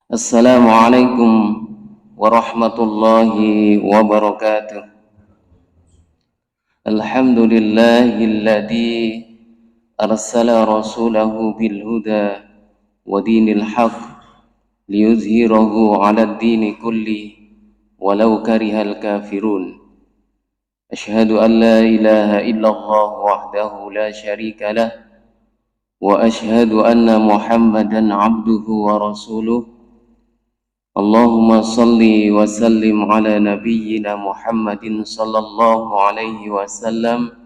Assalamualaikum warahmatullahi wabarakatuh. Alhamdulillahilladzi arsala rasulahu bil huda wa dinil haq liyuzhirahu 'alad dini kulli walau karihal kafirun. Asyhadu an la ilaha illallah wahdahu la syarika lah wa asyhadu anna Muhammadan 'abduhu wa rasuluh. Allahumma salli wa sallim ala nabiyyina Muhammadin sallallahu alaihi wasallam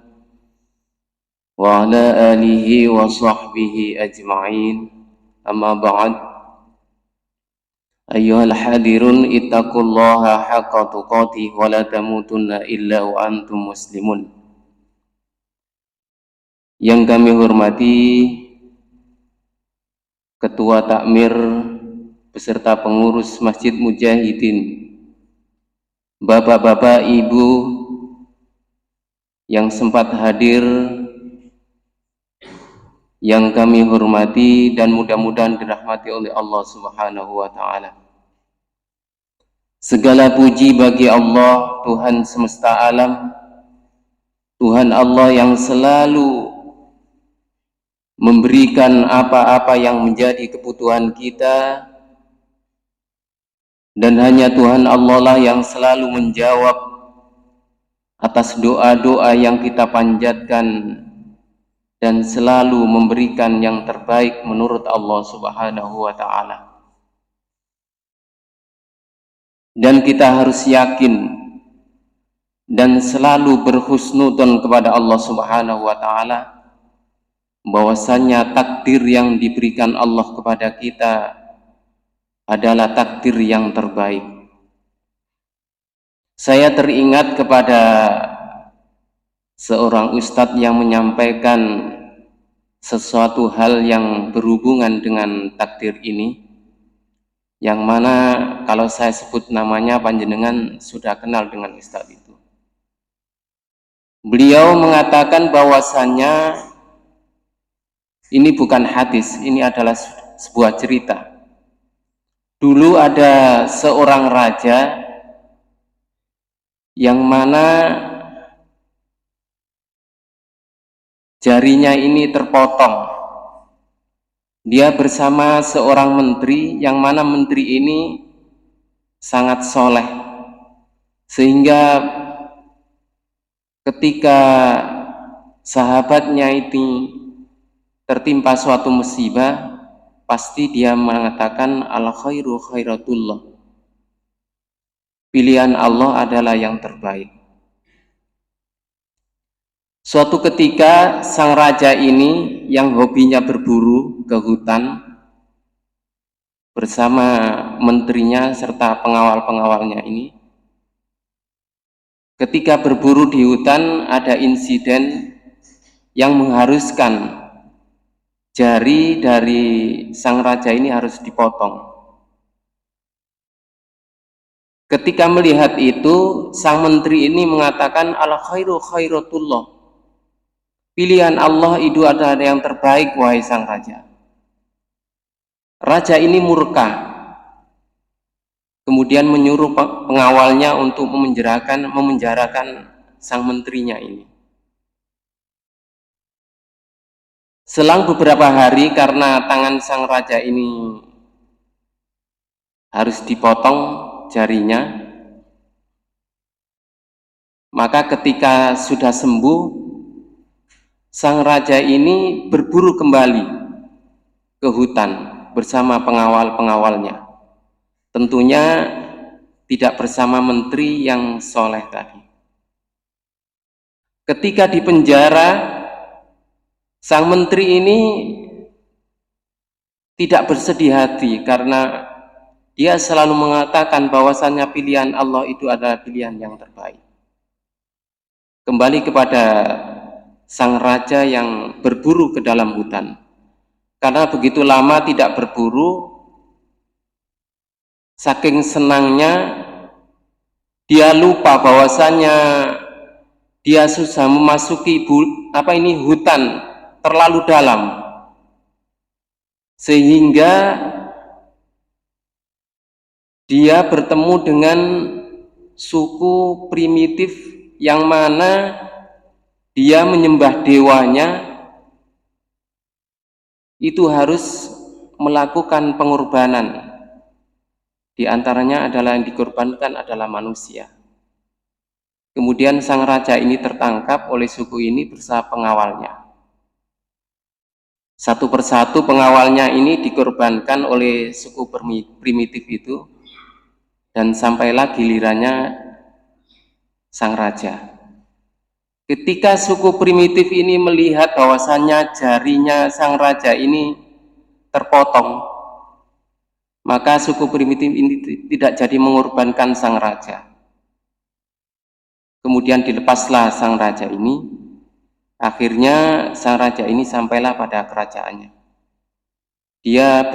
wa ala alihi wa sahbihi ajma'in. Amma ba'd. Ayyuhal hadirun ittaqullaha haqqa tuqatih wa la tamutunna illa wa antum muslimun. Yang kami hormati Ketua Takmir beserta pengurus Masjid Mujahidin, Bapak-bapak, Ibu yang sempat hadir, yang kami hormati dan mudah-mudahan dirahmati oleh Allah Subhanahu wa taala. Segala puji bagi Allah, Tuhan semesta alam, Tuhan Allah yang selalu memberikan apa-apa yang menjadi kebutuhan kita, dan hanya Tuhan Allah lah yang selalu menjawab atas doa-doa yang kita panjatkan dan selalu memberikan yang terbaik menurut Allah Subhanahu wa taala. Dan kita harus yakin dan selalu berhusnudzon kepada Allah Subhanahu wa taala bahwasanya takdir yang diberikan Allah kepada kita adalah takdir yang terbaik. Saya teringat kepada seorang ustadz yang menyampaikan sesuatu hal yang berhubungan dengan takdir ini, yang mana kalau saya sebut namanya panjenengan sudah kenal dengan ustadz itu. Beliau mengatakan bahwasannya ini bukan hadis, ini adalah sebuah cerita. Dulu ada seorang raja yang mana jarinya ini terpotong. Dia bersama seorang menteri yang mana menteri ini sangat soleh, sehingga ketika sahabatnya itu tertimpa suatu musibah, pasti dia mengatakan al khairu khairatullah, pilihan Allah adalah yang terbaik. Suatu ketika sang raja ini yang hobinya berburu ke hutan bersama menterinya serta pengawal-pengawalnya ini. Ketika berburu di hutan, ada insiden yang mengharuskan jari dari sang raja ini harus dipotong. Ketika melihat itu, sang menteri ini mengatakan al khairu khairatullah, pilihan Allah itu adalah yang terbaik, wahai sang raja. Raja ini murka, kemudian menyuruh pengawalnya untuk memenjarakan sang menterinya ini. Selang beberapa hari, karena tangan sang raja ini harus dipotong jarinya, maka ketika sudah sembuh, sang raja ini berburu kembali ke hutan bersama pengawal-pengawalnya. Tentunya tidak bersama menteri yang soleh tadi. Ketika di penjara, sang menteri ini tidak bersedih hati karena dia selalu mengatakan bahwasannya pilihan Allah itu adalah pilihan yang terbaik. Kembali kepada sang raja yang berburu ke dalam hutan. Karena begitu lama tidak berburu, saking senangnya dia lupa bahwasannya dia susah memasuki hutan terlalu dalam, sehingga dia bertemu dengan suku primitif yang mana dia menyembah dewanya itu harus melakukan pengorbanan. Di antaranya adalah yang dikorbankan adalah manusia. Kemudian sang raja ini tertangkap oleh suku ini bersama pengawalnya. Satu persatu pengawalnya ini dikorbankan oleh suku primitif itu, dan sampailah gilirannya sang raja. Ketika suku primitif ini melihat bahwasannya jarinya sang raja ini terpotong, maka suku primitif ini tidak jadi mengorbankan sang raja. Kemudian dilepaslah sang raja ini. Akhirnya sang raja ini sampailah pada kerajaannya. Dia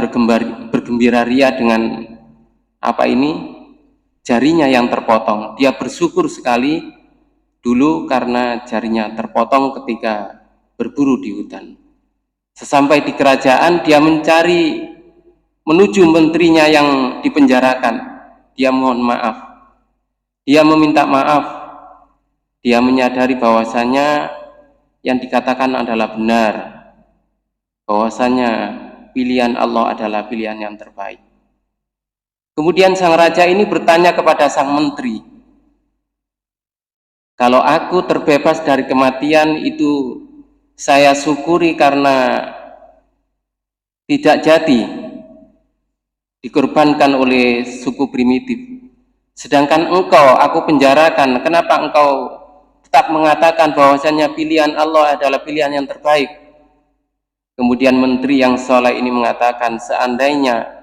bergembira ria dengan jarinya yang terpotong. Dia bersyukur sekali dulu karena jarinya terpotong ketika berburu di hutan. Sesampai di kerajaan, dia menuju menterinya yang dipenjarakan. Dia mohon maaf, dia meminta maaf, dia menyadari bahwasanya yang dikatakan adalah benar, bahwasanya pilihan Allah adalah pilihan yang terbaik. Kemudian sang raja ini bertanya kepada sang menteri, kalau aku terbebas dari kematian itu saya syukuri karena tidak jadi dikorbankan oleh suku primitif. Sedangkan engkau aku penjarakan, kenapa engkau tetap mengatakan bahwasanya pilihan Allah adalah pilihan yang terbaik? Kemudian menteri yang soleh ini mengatakan, seandainya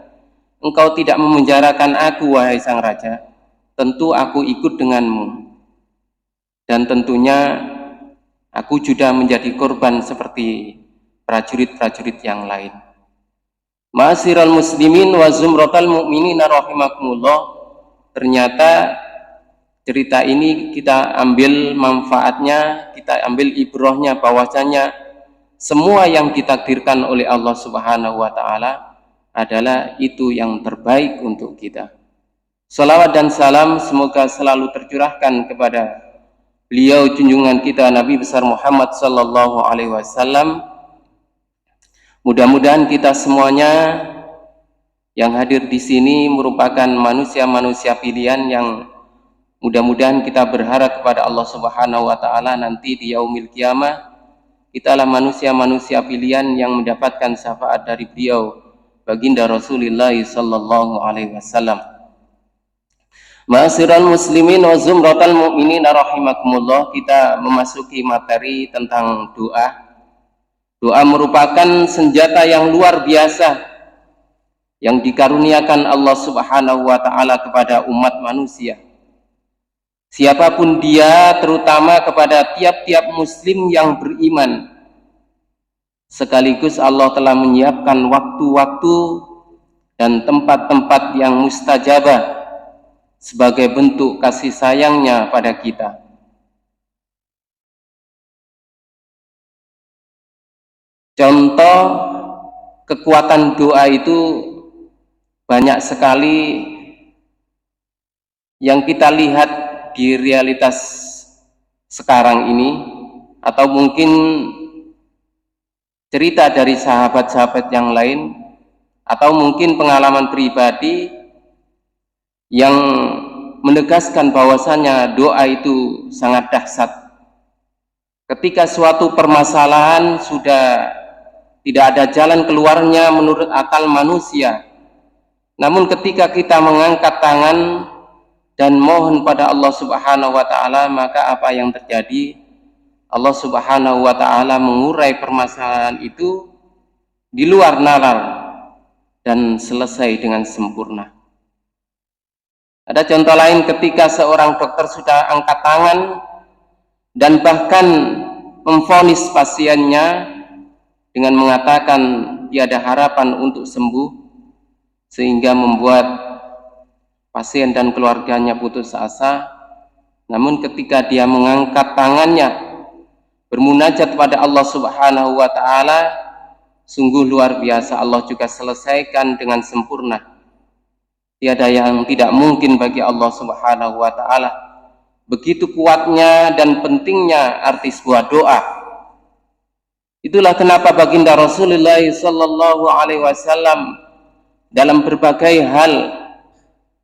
engkau tidak memenjarakan aku, wahai sang raja, tentu aku ikut denganmu. Dan tentunya aku juga menjadi korban seperti prajurit-prajurit yang lain. Ma'asyiral muslimin wa zumratal mu'minina rahimakumullah. Ternyata cerita ini kita ambil manfaatnya, kita ambil ibrahnya, bahwasanya semua yang ditakdirkan oleh Allah Subhanahu wa taala adalah itu yang terbaik untuk kita. Salawat dan salam semoga selalu tercurahkan kepada beliau junjungan kita Nabi besar Muhammad sallallahu alaihi wasallam. Mudah-mudahan kita semuanya yang hadir di sini merupakan manusia-manusia pilihan yang mudah-mudahan kita berharap kepada Allah Subhanahu wa taala nanti di yaumil qiyamah kita adalah manusia-manusia pilihan yang mendapatkan syafaat dari beliau baginda Rasulullah sallallahu alaihi wasallam. Ma'asyiral muslimin wa zumratal mu'minin rahimakumullah, kita memasuki materi tentang doa. Doa merupakan senjata yang luar biasa yang dikaruniakan Allah Subhanahu wa taala kepada umat manusia. Siapapun dia, terutama kepada tiap-tiap muslim yang beriman. Sekaligus Allah telah menyiapkan waktu-waktu dan tempat-tempat yang mustajabah sebagai bentuk kasih sayangnya pada kita. Contoh kekuatan doa itu banyak sekali yang kita lihat di realitas sekarang ini, atau mungkin cerita dari sahabat-sahabat yang lain, atau mungkin pengalaman pribadi yang menegaskan bahwasanya doa itu sangat dahsyat. Ketika suatu permasalahan sudah tidak ada jalan keluarnya menurut akal manusia, namun ketika kita mengangkat tangan dan mohon pada Allah Subhanahu wa taala, maka apa yang terjadi? Allah Subhanahu wa taala mengurai permasalahan itu di luar nalar dan selesai dengan sempurna. Ada contoh lain ketika seorang dokter sudah angkat tangan dan bahkan memvonis pasiennya dengan mengatakan tiada harapan untuk sembuh, sehingga membuat pasien dan keluarganya putus asa. Namun ketika dia mengangkat tangannya bermunajat pada Allah Subhanahu wa taala, sungguh luar biasa, Allah juga selesaikan dengan sempurna. Tiada yang tidak mungkin bagi Allah Subhanahu wa taala. Begitu kuatnya dan pentingnya arti sebuah doa. Itulah kenapa baginda Rasulullah sallallahu alaihi wasallam dalam berbagai hal,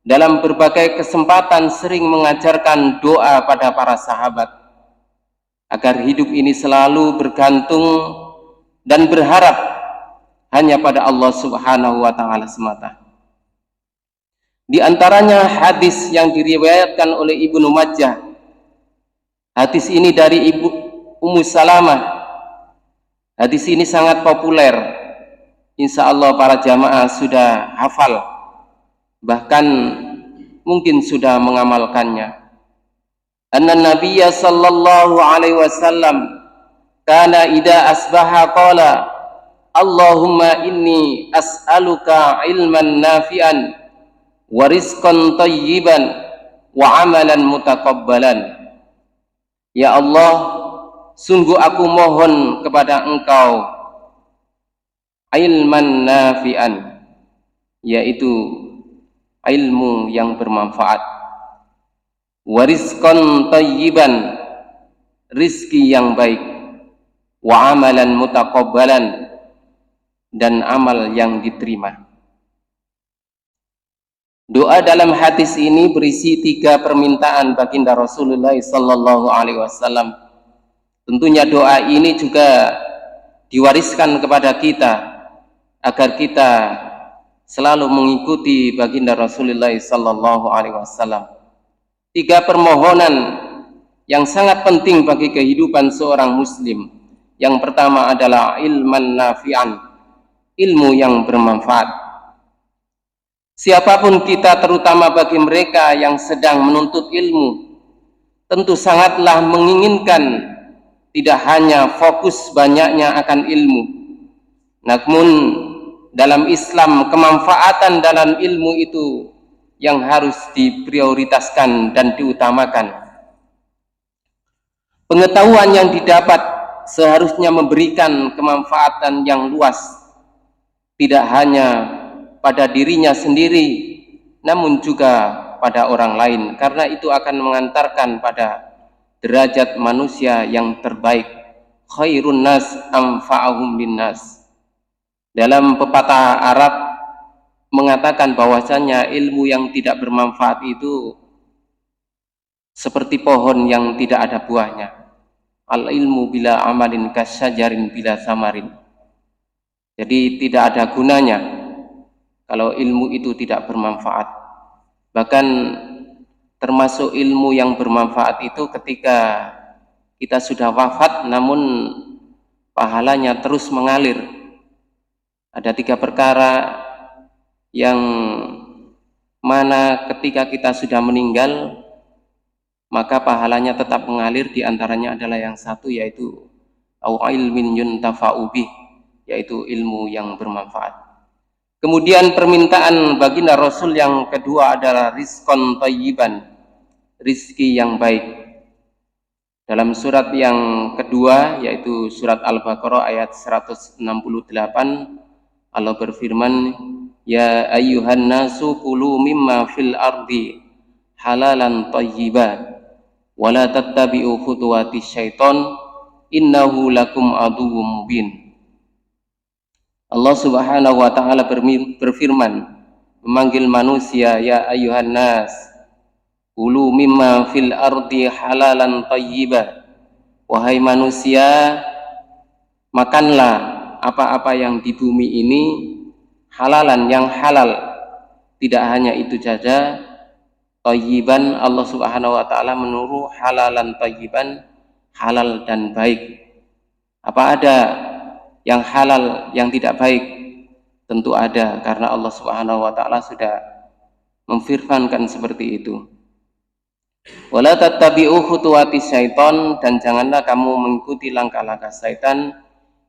dalam berbagai kesempatan sering mengajarkan doa pada para sahabat agar hidup ini selalu bergantung dan berharap hanya pada Allah Subhanahu wa taala semata. Di antaranya hadis yang diriwayatkan oleh Ibnu Majah. Hadis ini dari Ibu Ummu Salamah. Hadis ini sangat populer. Insya Allah para jamaah sudah hafal, bahkan mungkin sudah mengamalkannya. Anna Nabiyya sallallahu alaihi wasallam kana idza asbaha qala Allahumma inni as'aluka ilman nafi'an wa rizqan thayyiban wa amalan mutaqabbalan. Ya Allah, sungguh aku mohon kepada Engkau ilman nafi'an, yaitu ilmu yang bermanfaat, wa rizqan thayyiban, rizki yang baik, wa amalan mutaqabbalan, dan amal yang diterima. Doa dalam hadis ini berisi 3 permintaan baginda Rasulullah sallallahu alaihi wasallam. Tentunya doa ini juga diwariskan kepada kita agar kita selalu mengikuti baginda Rasulullah sallallahu alaihi wasallam. 3 permohonan yang sangat penting bagi kehidupan seorang muslim. Yang pertama adalah ilman nafi'an, ilmu yang bermanfaat. Siapapun kita, terutama bagi mereka yang sedang menuntut ilmu, tentu sangatlah menginginkan tidak hanya fokus banyaknya akan ilmu, namun dalam Islam kemanfaatan dalam ilmu itu yang harus diprioritaskan dan diutamakan. Pengetahuan yang didapat seharusnya memberikan kemanfaatan yang luas, tidak hanya pada dirinya sendiri, namun juga pada orang lain, karena itu akan mengantarkan pada derajat manusia yang terbaik. Khairun nas anfa'ahum linnas. Dalam pepatah Arab mengatakan bahwasanya ilmu yang tidak bermanfaat itu seperti pohon yang tidak ada buahnya. Al ilmu bila amalin kasyajarin bila samarin. Jadi tidak ada gunanya kalau ilmu itu tidak bermanfaat. Bahkan termasuk ilmu yang bermanfaat itu ketika kita sudah wafat namun pahalanya terus mengalir. Ada 3 perkara yang mana ketika kita sudah meninggal maka pahalanya tetap mengalir. Di antaranya adalah yang satu, yaitu au ilmin yuntafa'u bih, yaitu ilmu yang bermanfaat. Kemudian permintaan baginda Rasul yang kedua adalah rizqan thayyiban, rizki yang baik. Dalam surat yang kedua, yaitu surat Al-Baqarah ayat 168, Allah berfirman, ya ayyuhan nasu kulu mimma fil ardi halalan thayyiban wa la tattabi'u khutuwatis syaiton innahu lakum aduwwum mubin. Allah Subhanahu wa taala berfirman memanggil manusia, ya ayyuhan nas kulu mimma fil ardi halalan thayyiban, wahai manusia, makanlah apa-apa yang di bumi ini halalan, yang halal. Tidak hanya itu saja, thayyiban, Allah Subhanahu wa taala menyuruh halalan thayyiban, halal dan baik. Apa ada yang halal yang tidak baik? Tentu ada, karena Allah Subhanahu wa taala sudah memfirmankan seperti itu. Wala tattabi'u khutuwatis syaiton, dan janganlah kamu mengikuti langkah-langkah syaitan.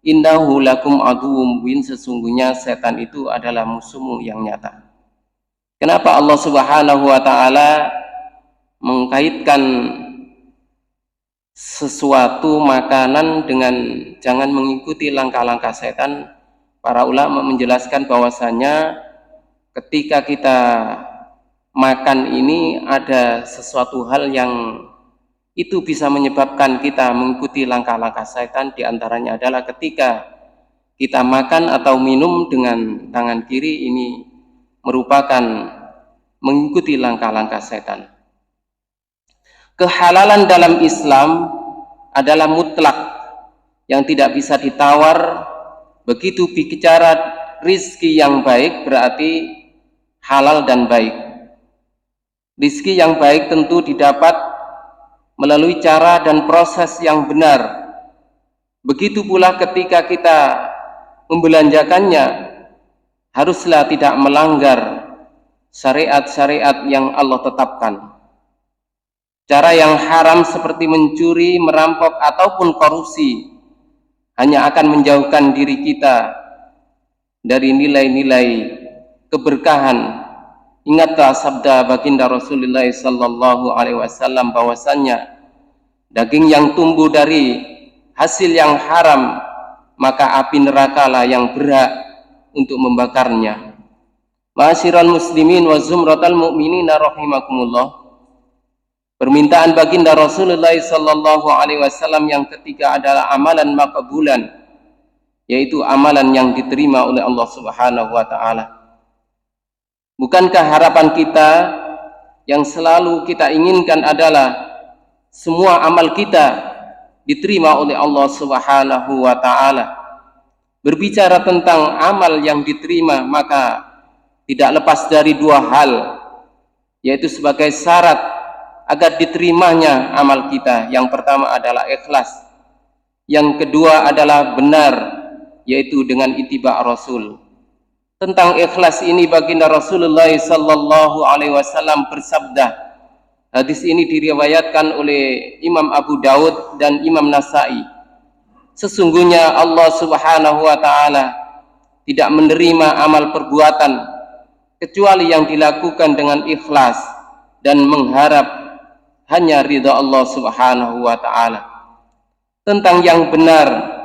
Innahu lakum aduwwum mubin, sesungguhnya setan itu adalah musuhmu yang nyata. Kenapa Allah Subhanahu wa taala mengkaitkan sesuatu makanan dengan jangan mengikuti langkah-langkah setan? Para ulama menjelaskan bahwasanya ketika kita makan ini ada sesuatu hal yang itu bisa menyebabkan kita mengikuti langkah-langkah setan. Di antaranya adalah ketika kita makan atau minum dengan tangan kiri, ini merupakan mengikuti langkah-langkah setan. Kehalalan dalam Islam adalah mutlak, yang tidak bisa ditawar. Begitu bicara rizki yang baik berarti halal dan baik. Rizki yang baik tentu didapat melalui cara dan proses yang benar. Begitu pula ketika kita membelanjakannya, haruslah tidak melanggar syariat-syariat yang Allah tetapkan. Cara yang haram seperti mencuri, merampok, ataupun korupsi hanya akan menjauhkan diri kita dari nilai-nilai keberkahan. Ingatlah sabda baginda Rasulullah sallallahu alaihi wasallam bahwasannya daging yang tumbuh dari hasil yang haram, maka api nerakalah yang berhak untuk membakarnya. Ma'asyiral muslimin wa zumratal mu'minina rahimakumullah. Permintaan baginda Rasulullah sallallahu alaihi wasallam yang ketiga adalah amalan maqbulan, yaitu amalan yang diterima oleh Allah Subhanahu wa taala. Bukankah harapan kita yang selalu kita inginkan adalah semua amal kita diterima oleh Allah Subhanahu wa taala? Berbicara tentang amal yang diterima, maka tidak lepas dari dua hal, yaitu sebagai syarat agar diterimanya amal kita. Yang pertama adalah ikhlas, yang kedua adalah benar, yaitu dengan ittiba' Rasul. Tentang ikhlas ini baginda Rasulullah sallallahu alaihi wasallam bersabda, hadis ini diriwayatkan oleh Imam Abu Daud dan Imam Nasai, sesungguhnya Allah Subhanahu wa taala tidak menerima amal perbuatan kecuali yang dilakukan dengan ikhlas dan mengharap hanya ridha Allah Subhanahu wa taala. Tentang yang benar,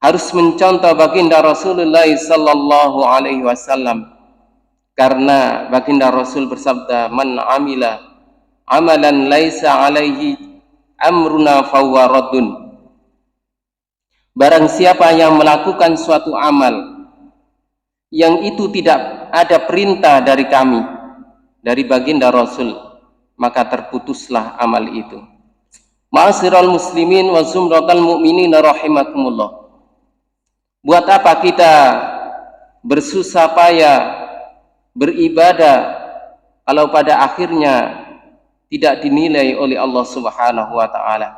harus mencontoh baginda Rasulullah sallallahu alaihi wasallam, karena baginda Rasul bersabda, man amila amalan laisa alaihi amruna fahuwa raddun. Barang siapa yang melakukan suatu amal yang itu tidak ada perintah dari kami, dari baginda Rasul, maka terputuslah amal itu. Ma'asyiral muslimin wa zumratal mu'minin rahimakumullah. Buat apa kita bersusah payah beribadah kalau pada akhirnya tidak dinilai oleh Allah Subhanahu wa taala?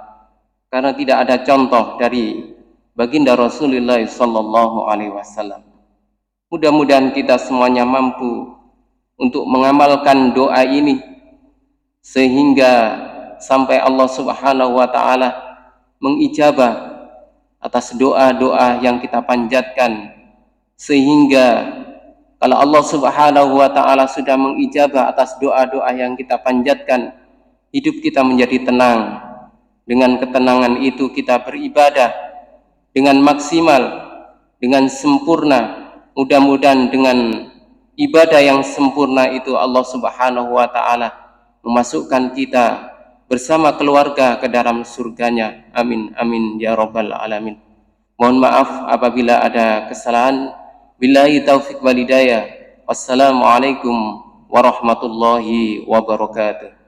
Karena tidak ada contoh dari baginda Rasulullah sallallahu alaihi wasallam. Mudah-mudahan kita semuanya mampu untuk mengamalkan doa ini, sehingga sampai Allah Subhanahu wa taala mengijabah atas doa-doa yang kita panjatkan, sehingga kalau Allah Subhanahu wa taala sudah mengijabah atas doa-doa yang kita panjatkan, hidup kita menjadi tenang. Dengan ketenangan itu kita beribadah dengan maksimal, dengan sempurna. Mudah-mudahan dengan ibadah yang sempurna itu Allah Subhanahu wa taala memasukkan kita bersama keluarga ke dalam surganya. Amin amin ya rabbal alamin. Mohon maaf apabila ada kesalahan. Billahi taufik wal hidayah. Wassalamualaikum warahmatullahi wabarakatuh.